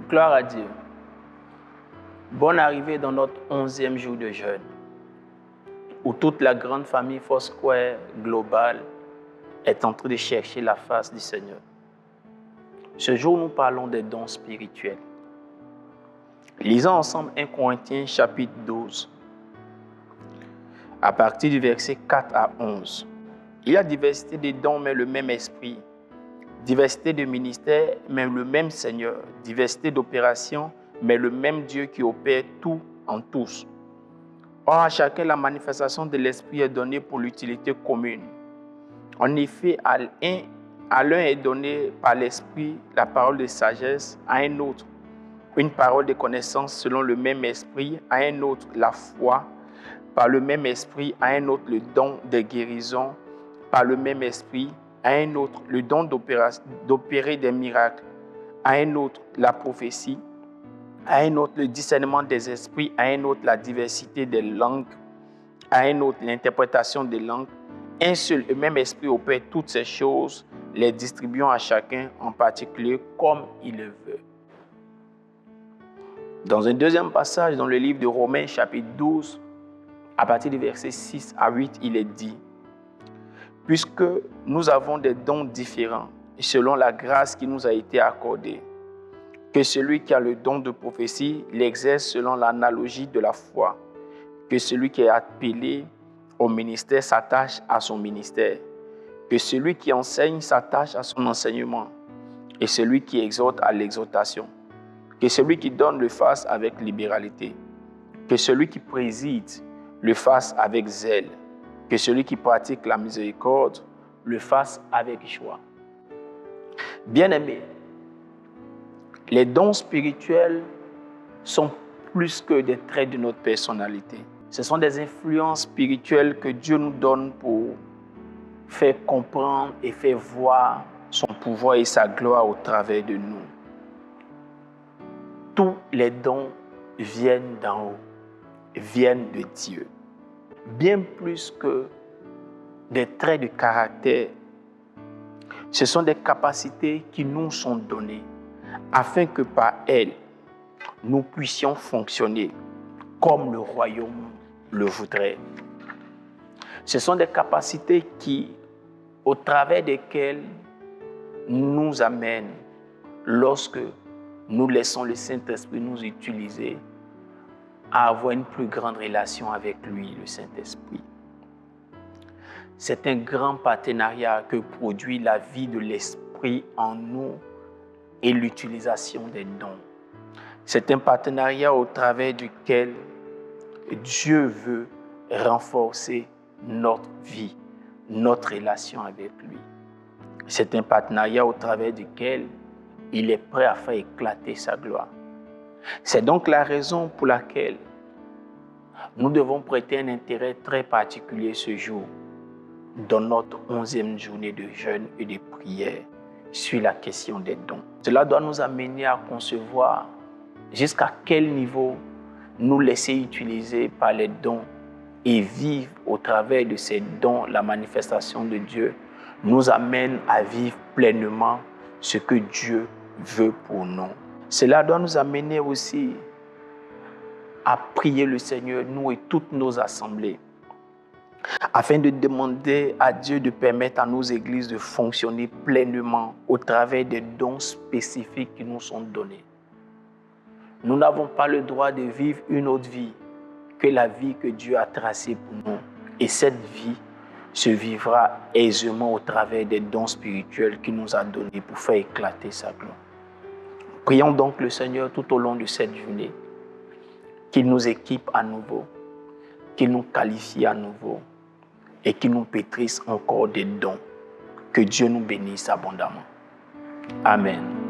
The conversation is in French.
Gloire à Dieu. Bonne arrivée dans notre 11e jour de jeûne, où toute la grande famille Foursquare globale est en train de chercher la face du Seigneur. Ce jour, nous parlons des dons spirituels. Lisons ensemble 1 Corinthiens chapitre 12, à partir du verset 4 à 11. Il y a diversité de dons, mais le même esprit. Diversité de ministères, mais le même Seigneur. Diversité d'opérations, mais le même Dieu qui opère tout en tous. Or, à chacun, la manifestation de l'Esprit est donnée pour l'utilité commune. En effet, à l'un est donnée par l'Esprit la parole de sagesse, à un autre une parole de connaissance selon le même Esprit, à un autre la foi, par le même Esprit, à un autre le don de guérison, par le même Esprit, à un autre le don d'opérer des miracles, à un autre la prophétie, à un autre le discernement des esprits, à un autre la diversité des langues, à un autre l'interprétation des langues. Un seul et même Esprit opère toutes ces choses, les distribuant à chacun en particulier comme il le veut. Dans un deuxième passage, dans le livre de Romains, chapitre 12, à partir du verset 6 à 8, il est dit « Puisque nous avons des dons différents, selon la grâce qui nous a été accordée, que celui qui a le don de prophétie l'exerce selon l'analogie de la foi, que celui qui est appelé au ministère s'attache à son ministère, que celui qui enseigne s'attache à son enseignement, et celui qui exhorte à l'exhortation. Que celui qui donne le fasse avec libéralité. Que celui qui préside le fasse avec zèle. Que celui qui pratique la miséricorde le fasse avec joie. » Bien-aimés, les dons spirituels sont plus que des traits de notre personnalité. Ce sont des influences spirituelles que Dieu nous donne pour faire comprendre et faire voir son pouvoir et sa gloire au travers de nous. Tous les dons viennent d'en haut, viennent de Dieu. Bien plus que des traits de caractère, ce sont des capacités qui nous sont données afin que par elles, nous puissions fonctionner comme le royaume le voudrait. Ce sont des capacités qui, au travers desquelles nous amènent lorsque nous laissons le Saint-Esprit nous utiliser à avoir une plus grande relation avec lui, le Saint-Esprit. C'est un grand partenariat que produit la vie de l'Esprit en nous et l'utilisation des dons. C'est un partenariat au travers duquel Dieu veut renforcer notre vie, notre relation avec lui. C'est un partenariat au travers duquel il est prêt à faire éclater sa gloire. C'est donc la raison pour laquelle nous devons prêter un intérêt très particulier ce jour dans notre 11e journée de jeûne et de prière sur la question des dons. Cela doit nous amener à concevoir jusqu'à quel niveau nous laisser utiliser par les dons et vivre au travers de ces dons la manifestation de Dieu nous amène à vivre pleinement ce que Dieu veut pour nous. Cela doit nous amener aussi à prier le Seigneur, nous et toutes nos assemblées, afin de demander à Dieu de permettre à nos églises de fonctionner pleinement au travers des dons spécifiques qui nous sont donnés. Nous n'avons pas le droit de vivre une autre vie que la vie que Dieu a tracée pour nous. Et cette vie se vivra aisément au travers des dons spirituels qu'il nous a donnés pour faire éclater sa gloire. Prions donc le Seigneur tout au long de cette journée, qu'il nous équipe à nouveau, qu'il nous qualifie à nouveau et qu'il nous pétrisse encore des dons. Que Dieu nous bénisse abondamment. Amen.